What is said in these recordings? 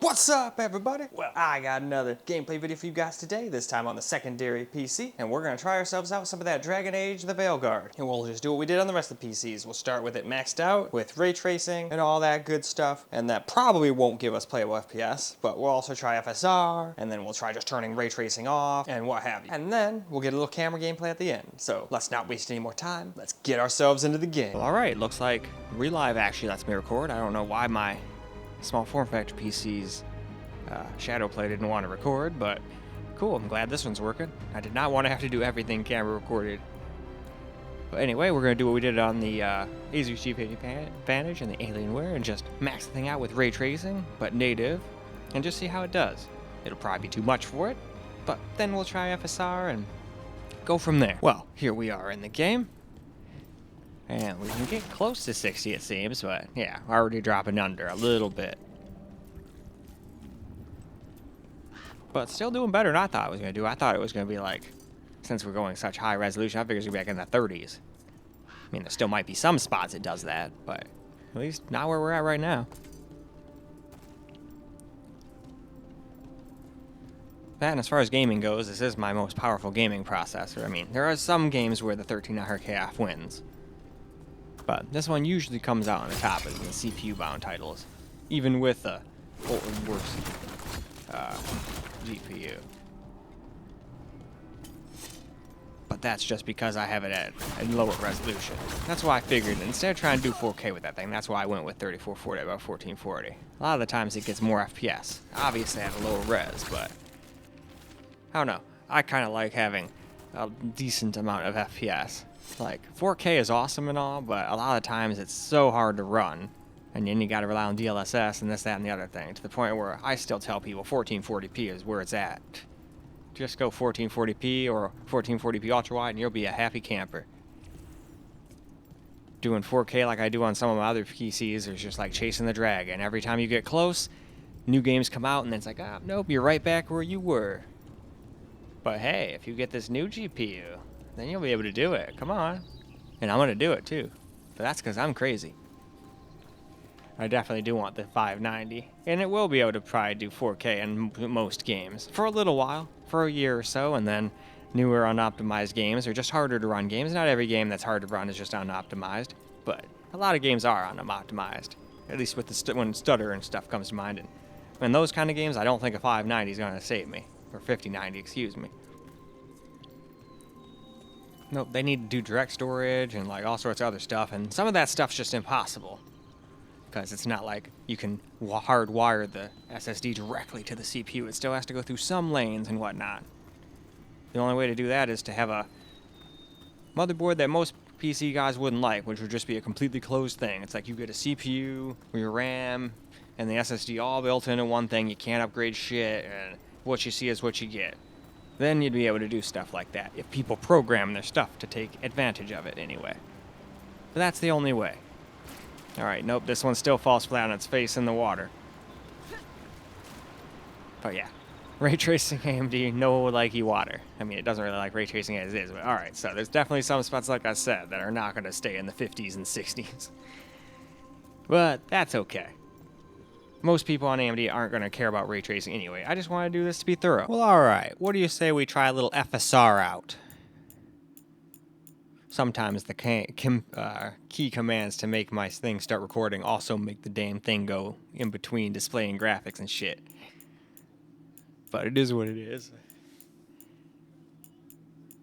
What's up, everybody? Well, I got another gameplay video for you guys today, this time on the secondary PC, and we're gonna try ourselves out with some of that Dragon Age The Veilguard. And we'll just do what we did on the rest of the PCs. We'll start with it maxed out, with ray tracing and all that good stuff, and that probably won't give us playable FPS, but we'll also try FSR, and then we'll try just turning ray tracing off, and what have you. And then we'll get a little camera gameplay at the end. So let's not waste any more time. Let's get ourselves into the game. Well, alright, looks like Relive actually lets me record. I don't know why my small form factor PC's Shadowplay didn't want to record, but cool, I'm glad this one's working. I did not want to have to do everything camera recorded. But anyway, we're going to do what we did on the Asus G50 Advantage and the Alienware and just max the thing out with ray tracing, but native, and just see how it does. It'll probably be too much for it, but then we'll try FSR and go from there. Well, here we are in the game. And we can get close to 60 it seems, but yeah, already dropping under a little bit. But still doing better than I thought it was going to do. I thought it was going to be like, since we're going such high resolution, I figured it's going to be back in the 30s. I mean, there still might be some spots it does that, but at least not where we're at right now. That, and as far as gaming goes, this is my most powerful gaming processor. I mean, there are some games where the 1300KF wins. But this one usually comes out on the top as the CPU-bound titles, even with the worse GPU. But that's just because I have it at a lower resolution. That's why I figured instead of trying to do 4K with that thing, that's why I went with 3440 by 1440. A lot of the times it gets more FPS. Obviously at a lower res, but I don't know. I kind of like having a decent amount of FPS. Like 4K is awesome and all, but a lot of times it's so hard to run. And then you gotta rely on DLSS and this, that, and the other thing, to the point where I still tell people 1440p is where it's at. Just go 1440p or 1440p ultra wide and you'll be a happy camper. Doing 4K like I do on some of my other PCs is just like chasing the dragon. Every time you get close, new games come out and then it's like, ah, nope, you're right back where you were. But hey, if you get this new GPU, then you'll be able to do it. Come on. And I'm gonna do it too. But that's because I'm crazy. I definitely do want the 590, and it will be able to probably do 4K in most games for a little while, for a year or so, and then newer unoptimized games are just harder to run games. Not every game that's hard to run is just unoptimized, but a lot of games are unoptimized, at least with the when stutter and stuff comes to mind. And in those kind of games, I don't think a 590 is going to save me, or 5090, excuse me. Nope, they need to do direct storage and like all sorts of other stuff, and some of that stuff's just impossible. Because it's not like you can hardwire the SSD directly to the CPU. It still has to go through some lanes and whatnot. The only way to do that is to have a motherboard that most PC guys wouldn't like, which would just be a completely closed thing. It's like you get a CPU, your RAM, and the SSD all built into one thing. You can't upgrade shit, and what you see is what you get. Then you'd be able to do stuff like that, if people program their stuff to take advantage of it anyway. But that's the only way. Alright, nope, this one still falls flat on its face in the water. But yeah, ray tracing AMD, no likey water. I mean, it doesn't really like ray tracing as is, but alright, so there's definitely some spots, like I said, that are not going to stay in the 50s and 60s. But that's okay. Most people on AMD aren't going to care about ray tracing anyway. I just want to do this to be thorough. Well, alright, what do you say we try a little FSR out? Sometimes the key commands to make my thing start recording also make the damn thing go in between displaying graphics and shit. But it is what it is.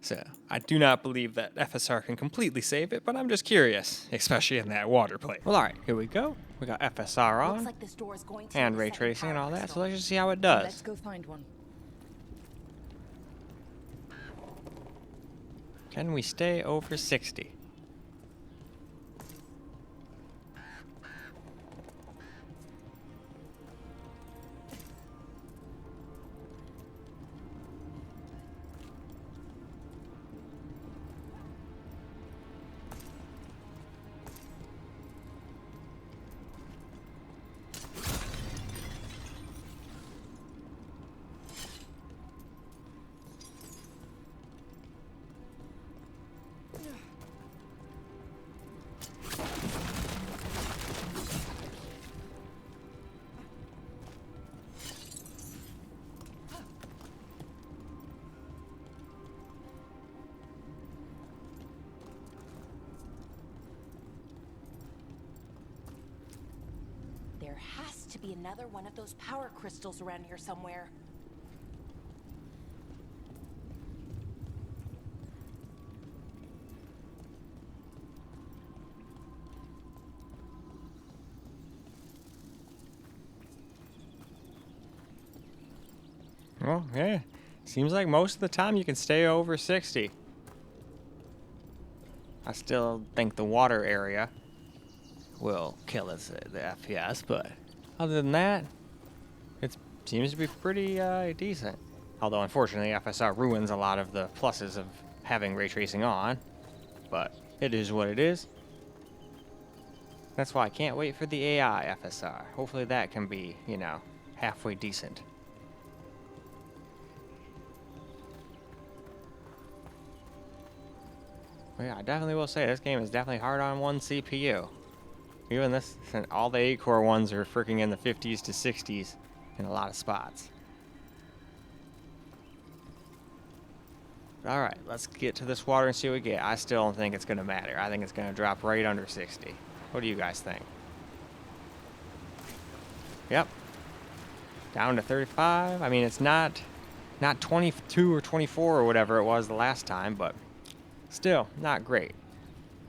So, I do not believe that FSR can completely save it, but I'm just curious, especially in that water play. Well, alright, here we go. We got FSR on, like this door is going to and ray tracing and all that, so let's just see how it does. Let's go find one. Can we stay over 60? There has to be another one of those power crystals around here somewhere. Well, yeah. Seems like most of the time you can stay over 60. I still think the water area will kill us the FPS, but other than that, it seems to be pretty decent. Although, unfortunately, FSR ruins a lot of the pluses of having ray tracing on, but it is what it is. That's why I can't wait for the AI FSR. Hopefully that can be, you know, halfway decent. But yeah, I definitely will say this game is definitely hard on one CPU. Even this, all the 8-core ones are freaking in the 50s to 60s in a lot of spots. Alright, let's get to this water and see what we get. I still don't think it's going to matter. I think it's going to drop right under 60. What do you guys think? Yep. Down to 35. I mean, it's not 22 or 24 or whatever it was the last time, but still, not great.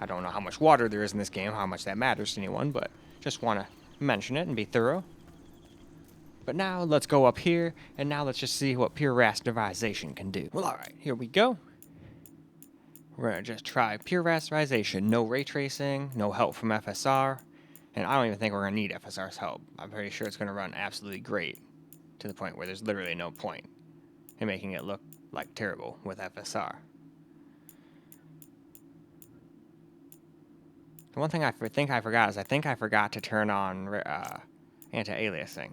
I don't know how much water there is in this game, how much that matters to anyone, but just want to mention it and be thorough. But now, let's go up here, and now let's just see what pure rasterization can do. Well, alright, here we go. We're going to just try pure rasterization. No ray tracing, no help from FSR, and I don't even think we're going to need FSR's help. I'm pretty sure it's going to run absolutely great, to the point where there's literally no point in making it look like terrible with FSR. The one thing I think I forgot is I think I forgot to turn on anti-aliasing.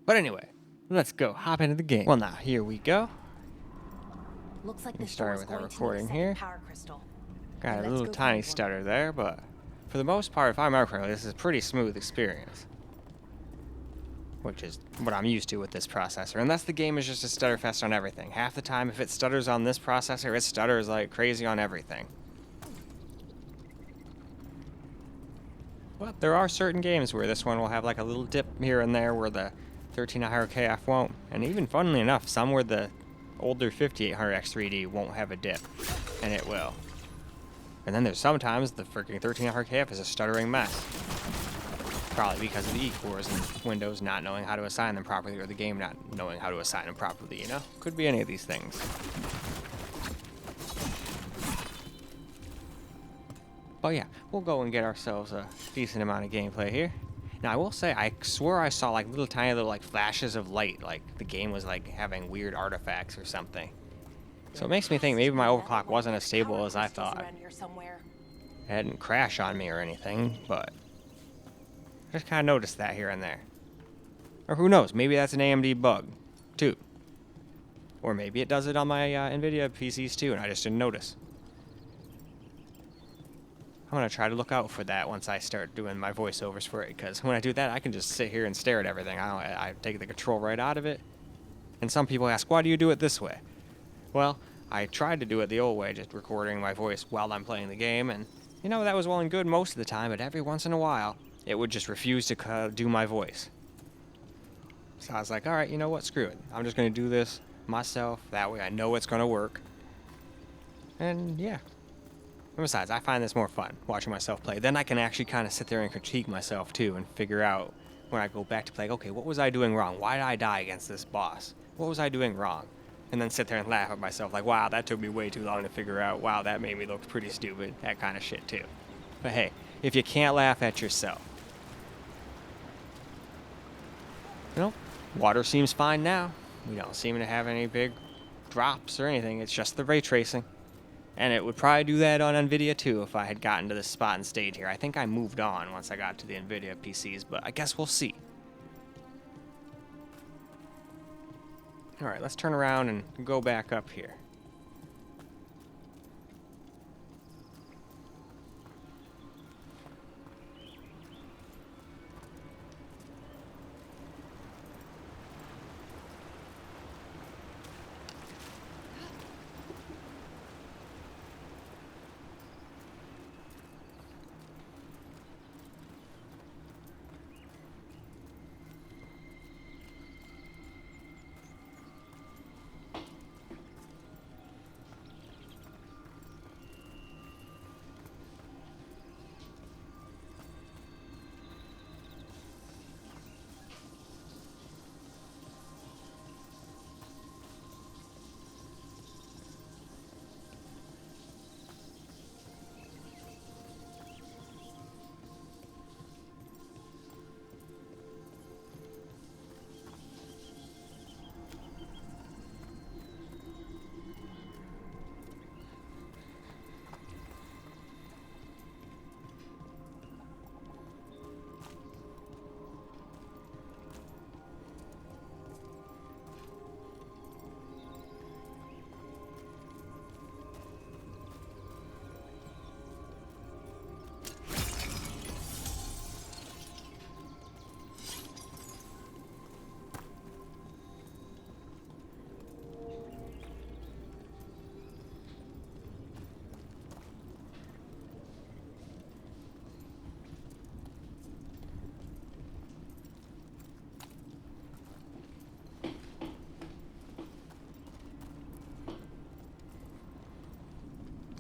But anyway, let's go hop into the game. Well, now here we go. Looks like We started with our recording here. Power crystal. Got a little tiny stutter there, but for the most part, if I remember correctly, this is a pretty smooth experience, which is what I'm used to with this processor. Unless the game is just a stutter fest on everything. Half the time, if it stutters on this processor, it stutters like crazy on everything. But there are certain games where this one will have like a little dip here and there where the 1300KF won't. And even funnily enough, some where the older 5800X3D won't have a dip, and it will. And then there's sometimes the freaking 1300KF is a stuttering mess. Probably because of the E-cores and Windows not knowing how to assign them properly, or the game not knowing how to assign them properly, you know? Could be any of these things. But yeah, we'll go and get ourselves a decent amount of gameplay here. Now, I will say, I swore I saw like little tiny little like flashes of light, like the game was like having weird artifacts or something. So it makes me think maybe my overclock wasn't as stable as I thought. It hadn't crashed on me or anything, but I just kind of noticed that here and there. Or who knows, maybe that's an AMD bug, too. Or maybe it does it on my NVIDIA PCs too, and I just didn't notice. I'm going to try to look out for that once I start doing my voiceovers for it, because when I do that, I can just sit here and stare at everything. I take the control right out of it. And some people ask, why do you do it this way? Well, I tried to do it the old way, just recording my voice while I'm playing the game, and you know, that was well and good most of the time, but every once in a while, it would just refuse to do my voice. So I was like, alright, you know what, screw it. I'm just going to do this myself, that way I know it's going to work. And yeah. And besides, I find this more fun, watching myself play. Then I can actually kind of sit there and critique myself too, and figure out, when I go back to play, okay, what was I doing wrong? Why did I die against this boss? What was I doing wrong? And then sit there and laugh at myself, like, wow, that took me way too long to figure out. Wow, that made me look pretty stupid. That kind of shit too. But hey, if you can't laugh at yourself. You know, water seems fine now. We don't seem to have any big drops or anything. It's just the ray tracing. And it would probably do that on NVIDIA too if I had gotten to this spot and stayed here. I think I moved on once I got to the NVIDIA PCs, but I guess we'll see. Alright, let's turn around and go back up here.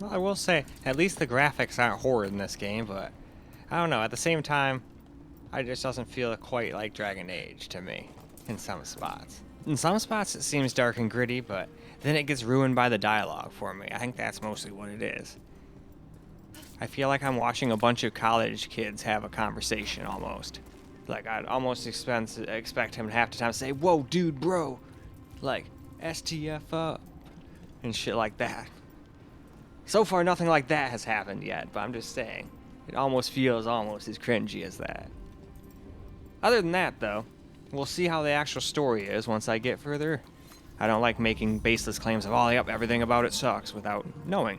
Well, I will say, at least the graphics aren't horrid in this game, but I don't know, at the same time, it just doesn't feel quite like Dragon Age to me, in some spots. In some spots it seems dark and gritty, but then it gets ruined by the dialogue for me. I think that's mostly what it is. I feel like I'm watching a bunch of college kids have a conversation, almost. Like, I'd almost expect him half the time to say, "Whoa, dude, bro!" Like, STF up, and shit like that. So far, nothing like that has happened yet, but I'm just saying, it almost feels almost as cringy as that. Other than that, though, we'll see how the actual story is once I get further. I don't like making baseless claims of, "Oh, yep, everything about it sucks," without knowing.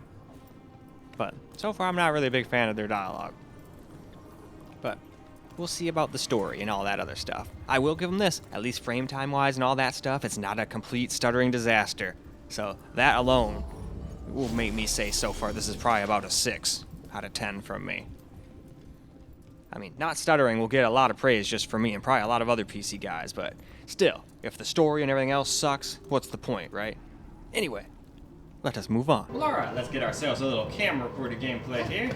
But so far, I'm not really a big fan of their dialogue. But we'll see about the story and all that other stuff. I will give them this, at least frame time-wise and all that stuff, it's not a complete stuttering disaster. So that alone will make me say so far this is probably about a 6 out of 10 from me. I mean, not stuttering will get a lot of praise just from me and probably a lot of other PC guys, but still, if the story and everything else sucks, what's the point, right? Anyway, let us move on. Well, alright, let's get ourselves a little camera recorded gameplay here.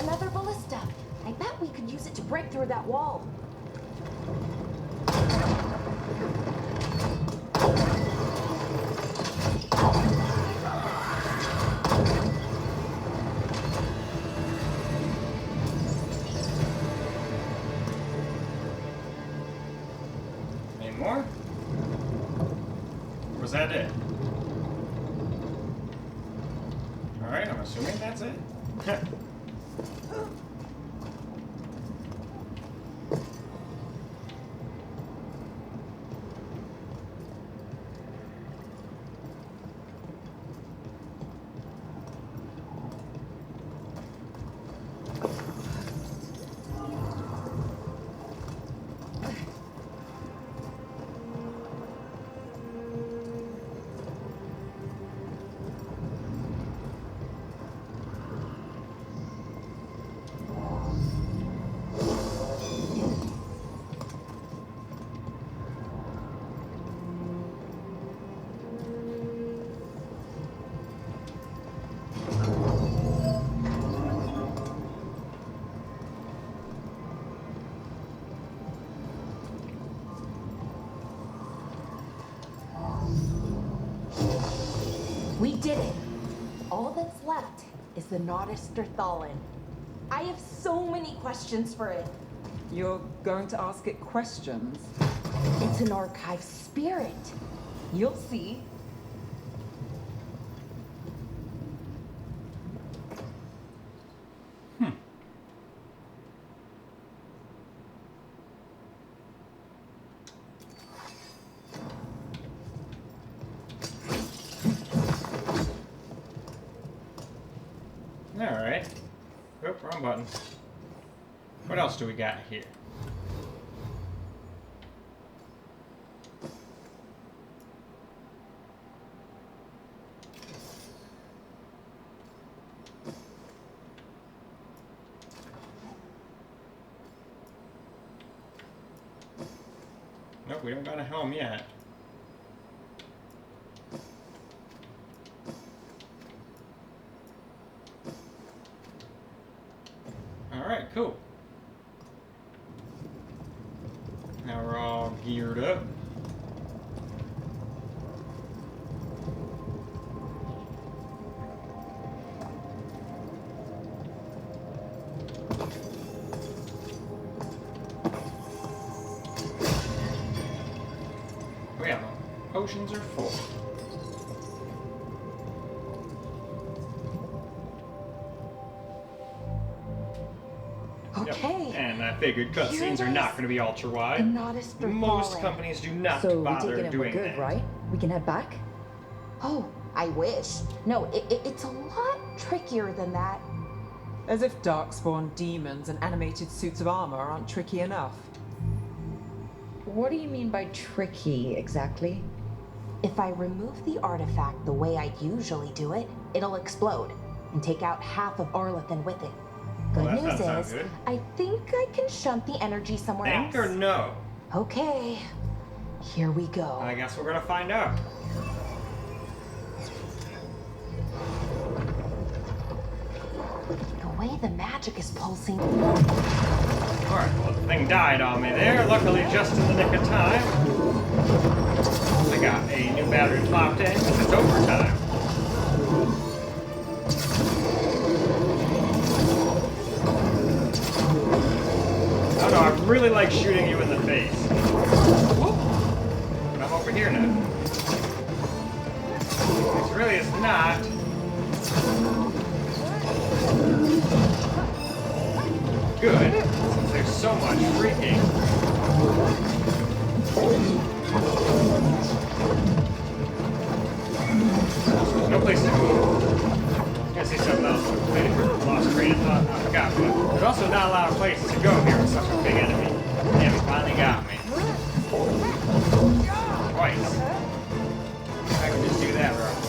Another ballista. I bet we could use it to break through that wall. Any more? Or was that it? Alright, I'm assuming that's it. We did it. All that's left is the Noctua NH-U12A. I have so many questions for it. You're going to ask it questions? It's an archive spirit. You'll see. Alright. Oop, wrong button. What else do we got here? Nope, we don't got a helm yet. Alright, cool. Now we're all geared up. Oh yeah, the potions are full. Okay. Yep. And I figured cutscenes are not going to be ultra wide. Noctua Most NH-U12A. companies do not So we bother take it and we're doing good, that. right? We can head back? Oh, I wish. No, it's a lot trickier than that. As if darkspawn demons and animated suits of armor aren't tricky enough. What do you mean by tricky, exactly? If I remove the artifact the way I usually do it, it'll explode and take out half of Arlethan with it. Good Well, that news doesn't is, sound good. I think I can shunt the energy somewhere Think else. or no? Okay, here we go. I guess we're gonna find out. way the magic is pulsing. Alright, well, the thing died on me there, luckily just in the nick of time. I got a new battery plopped in, because it's overtime. I don't know, I really like shooting you in the face. Whoop. But I'm over here now. This really is not. Good, since there's so much freaking. There's no place to move. I was gonna say something else, but completely lost train of thought. I forgot, but there's also not a lot of places to go here with such a big enemy. Damn, he finally got me. Twice. I can just do that real quick.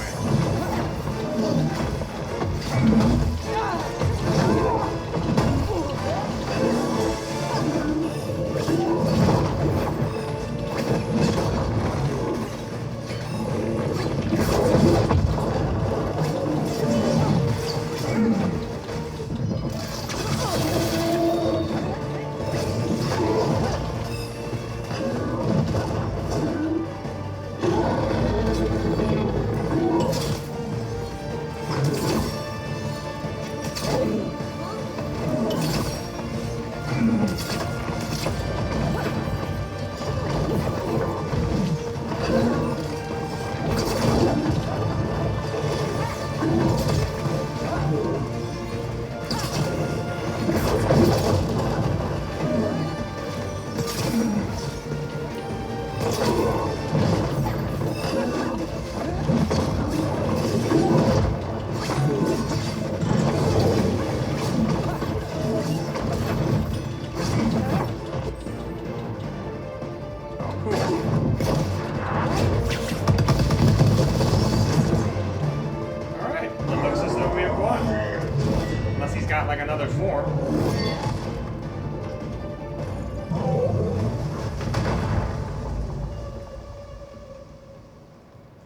Like another form.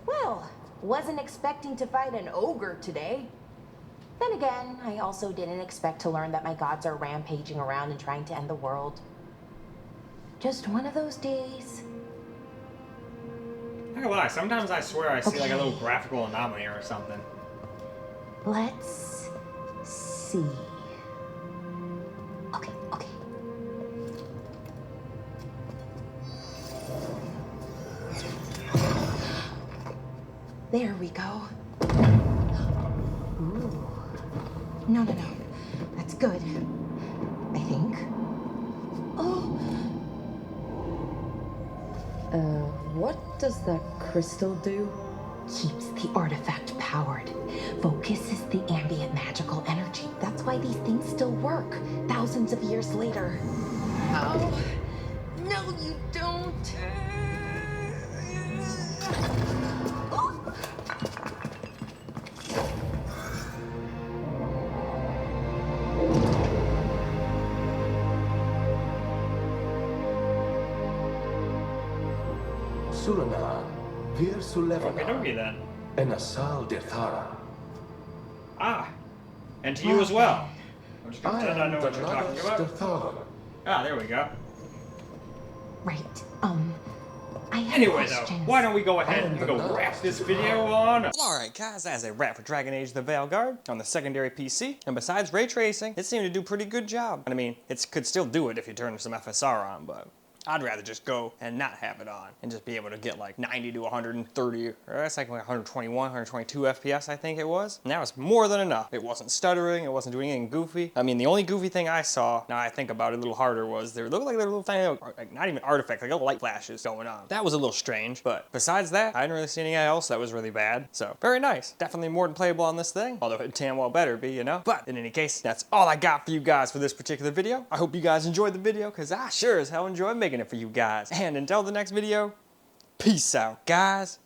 Well, wasn't expecting to fight an ogre today. Then again, I also didn't expect to learn that my gods are rampaging around and trying to end the world. Just one of those days. Not gonna lie, sometimes I swear I see like a little graphical anomaly or something. Let's see. Okay. There we go. Ooh. No. That's good. I think. Oh. What does that crystal do? Keeps the artifact powered. Focuses the ambient magical energy. That's why these things still work, thousands of years later. Oh, no, you don't. Sulanan, Vir Okay, Sulevana, then. and Asal Dethara. Ah, and to you as well. I'm just gonna I pretend I am know the what you're talking Nagas about. Dethara. Ah, there we go. Right, I have Anyway, though, questions. why don't we go ahead I'm and the go Nagas wrap this Dethara. video on? Alright guys, that's a wrap for Dragon Age The Veilguard on the secondary PC. And besides ray tracing, it seemed to do a pretty good job. I mean, it could still do it if you turn some FSR on, but I'd rather just go and not have it on and just be able to get like 90 to 130, or that's like 121, 122 FPS I think it was. And that was more than enough. It wasn't stuttering, it wasn't doing anything goofy. I mean, the only goofy thing I saw, now I think about it a little harder, was there looked like there were little tiny, like not even artifacts, like little light flashes going on. That was a little strange, but besides that, I didn't really see anything else that was really bad. So, very nice. Definitely more than playable on this thing, although it damn well better be, you know? But in any case, that's all I got for you guys for this particular video. I hope you guys enjoyed the video, because I sure as hell enjoyed making it for you guys. And until the next video, peace out, guys.